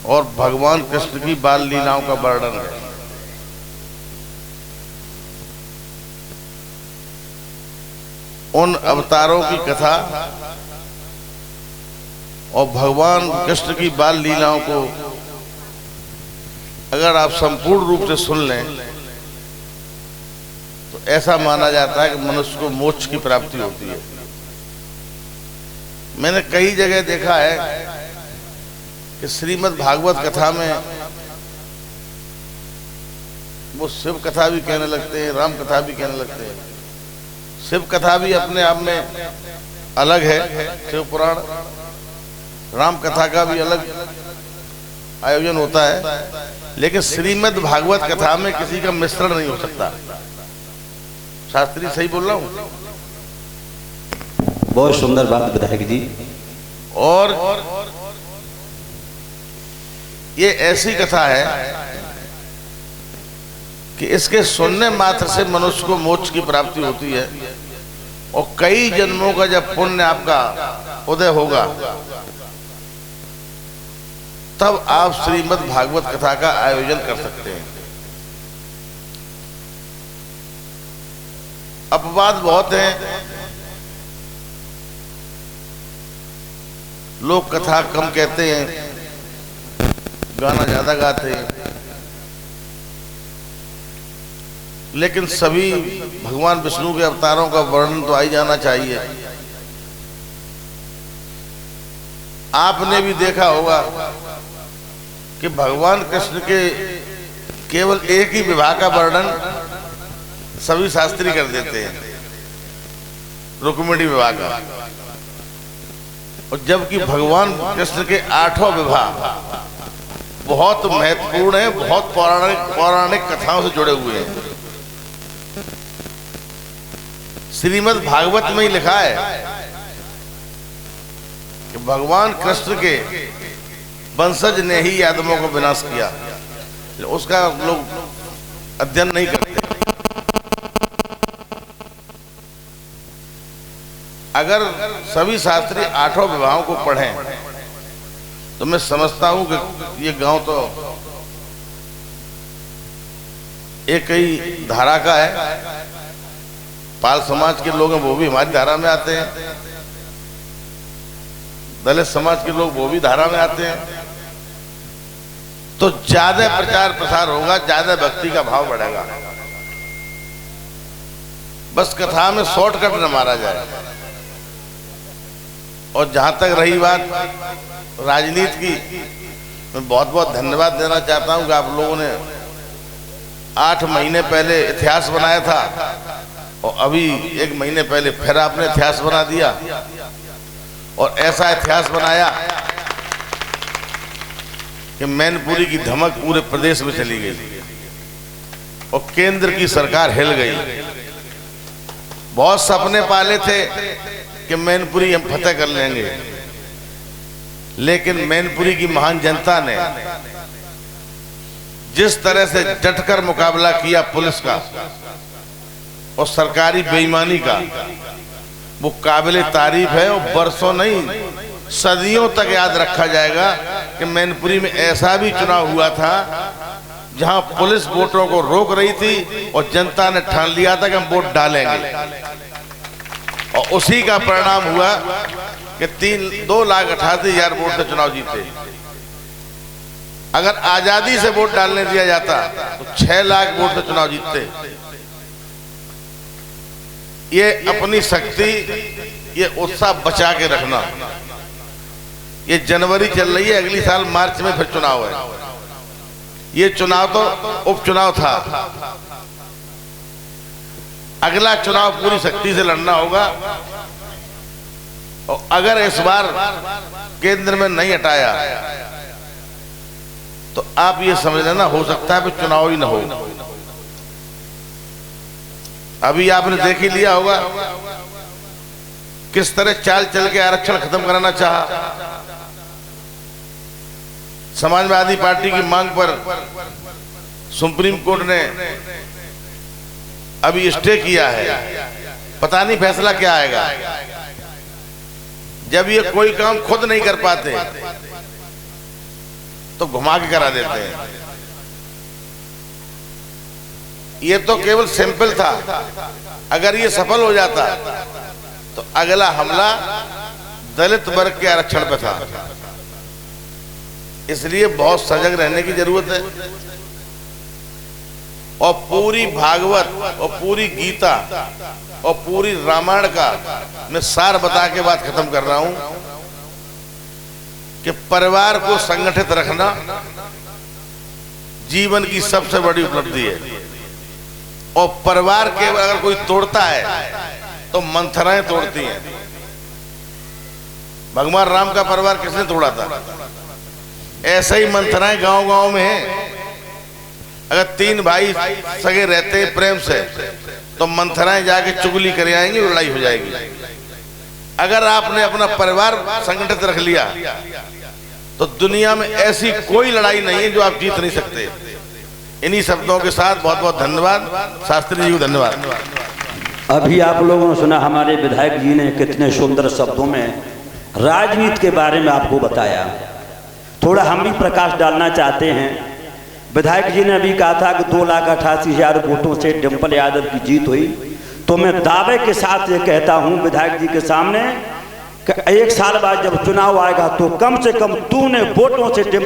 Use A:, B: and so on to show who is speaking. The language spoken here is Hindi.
A: और भगवान कृष्ण की बाल लीलाओं का वर्णन है। उन अवतारों की कथा और भगवान कृष्ण की बाल लीलाओं को अगर आप संपूर्ण रूप से सुन लें तो ऐसा माना जाता है कि मनुष्य को मोक्ष की प्राप्ति होती है। मैंने कई जगह देखा है कि श्रीमद् भागवत कथा में वो शिव कथा भी कहने लगते हैं, राम कथा भी कहने लगते हैं। शिव कथा भी अपने आप में अलग है, शिव पुराण, राम कथा का भी अलग आयोजन होता है, लेकिन श्रीमद् भागवत कथा में किसी का मिश्रण नहीं हो सकता। शास्त्री सही बोल रहा हूँ?
B: बहुत सुंदर बात विधायक जी।
A: और ये ऐसी कथा है कि इसके सुनने मात्र से मनुष्य को मोक्ष की प्राप्ति होती है और कई जन्मों का जब पुण्य आपका उदय होगा तब आप श्रीमद् भागवत कथा का आयोजन कर सकते हैं। अपवाद बहुत हैं, लोग कथा कम कहते हैं, गाना ज्यादा गाते हैं, लेकिन सभी भगवान विष्णु के अवतारों का वर्णन तो आ ही जाना चाहिए। आपने भी देखा होगा कि भगवान कृष्ण के केवल एक ही विवाह का वर्णन सभी शास्त्री कर देते हैं, रुक्मिणी विवाह का, और जबकि भगवान कृष्ण के 8 विवाह बहुत महत्वपूर्ण है, बहुत पौराणिक कथाओं से जुड़े हुए हैं। श्रीमद् भागवत में ही लिखा है कि भगवान कृष्ण के वंशज ने ही यादवों को विनाश किया, उसका लोग अध्ययन नहीं करते। अगर सभी शास्त्री 8 विवाहों को पढ़ें तो मैं समझता हूं कि ये गांव तो एक ही धारा का है। पाल समाज के लोग हैं वो भी हमारी धारा में आते हैं, दलित समाज के लोग वो भी धारा में आते हैं, तो ज्यादा प्रचार प्रसार होगा, ज्यादा भक्ति का भाव बढ़ेगा। बस कथा में शॉर्टकट न मारा जाए। और जहां तक रही बात राजनीति की, मैं बहुत बहुत धन्यवाद देना चाहता हूं कि आप लोगों ने 8 महीने पहले इतिहास बनाया था और अभी 1 महीने पहले फिर आपने इतिहास बना दिया, और ऐसा इतिहास बनाया कि मैनपुरी की धमक पूरे प्रदेश में चली गई और केंद्र की सरकार हिल गई। बहुत सपने पाले थे कि मैनपुरी हम फतेह कर लेंगे, लेकिन मैनपुरी की महान जनता ने जिस तरह से डटकर मुकाबला किया पुलिस का और सरकारी बेईमानी का, वो काबिले तारीफ है और बरसों नहीं सदियों तक याद रखा जाएगा कि मैनपुरी में ऐसा भी चुनाव हुआ था जहां पुलिस वोटरों को रोक रही थी और जनता ने ठान लिया था कि हम वोट डालेंगे, और उसी का परिणाम हुआ कि 2,88,000 वोट से चुनाव जीते। अगर आजादी से वोट डालने दिया जाता तो 6 लाख वोट से चुनाव जीतते। ये अपनी शक्ति, ये उत्साह बचा के रखना। ये जनवरी चल रही है, अगली साल मार्च में फिर चुनाव है। ये चुनाव तो उपचुनाव था, अगला चुनाव पूरी शक्ति से लड़ना होगा। और अगर इस बार केंद्र में नहीं हटाया तो आप ये समझ लेना, हो सकता है कि चुनाव ही ना हो। अभी आपने देख ही लिया होगा किस तरह चाल चल के आरक्षण खत्म कराना चाहा। समाजवादी पार्टी की मांग पर सुप्रीम कोर्ट ने अभी स्टे किया है, पता नहीं फैसला क्या आएगा। जब ये कोई काम खुद नहीं कर पाते तो घुमा के करा देते हैं। ये तो केवल सिंपल था, अगर ये सफल हो जाता तो अगला हमला दलित वर्ग के आरक्षण पे था। इसलिए बहुत सजग रहने की जरूरत है। और पूरी भागवत और पूरी गीता और पूरी रामायण का मैं सार बता के बात खत्म कर रहा हूं कि परिवार को संगठित रखना जीवन की सबसे बड़ी उपलब्धि है। और परिवार के अगर कोई तोड़ता है तो मंथराएं तोड़ती हैं। भगवान राम का परिवार किसने तोड़ा था? ऐसे ही मंथराएं गांव गांव में हैं। अगर 3 भाई सगे रहते प्रेम से तो मंथराएं जाके चुगली कर आएंगी, लड़ाई हो जाएगी। अगर आपने अपना परिवार संगठित रख लिया तो दुनिया में ऐसी कोई लड़ाई नहीं है जो आप जीत नहीं सकते। इन्हीं शब्दों के साथ बहुत बहुत धन्यवाद। शास्त्री जी को धन्यवाद।
B: अभी आप लोगों ने सुना हमारे विधायक जी ने कितने सुंदर शब्दों में राजनीति के बारे में आपको बताया। थोड़ा हम भी प्रकाश डालना चाहते हैं। विधायक जी ने अभी कहा था कि 2,88,000 वोटों से डिंपल यादव की जीत हुई। तो मैं दावे के साथ ये कहता हूं विधायक जी के सामने कि 1 साल बाद जब चुनाव आएगा तो कम से कम 2 वोटों से डिंपल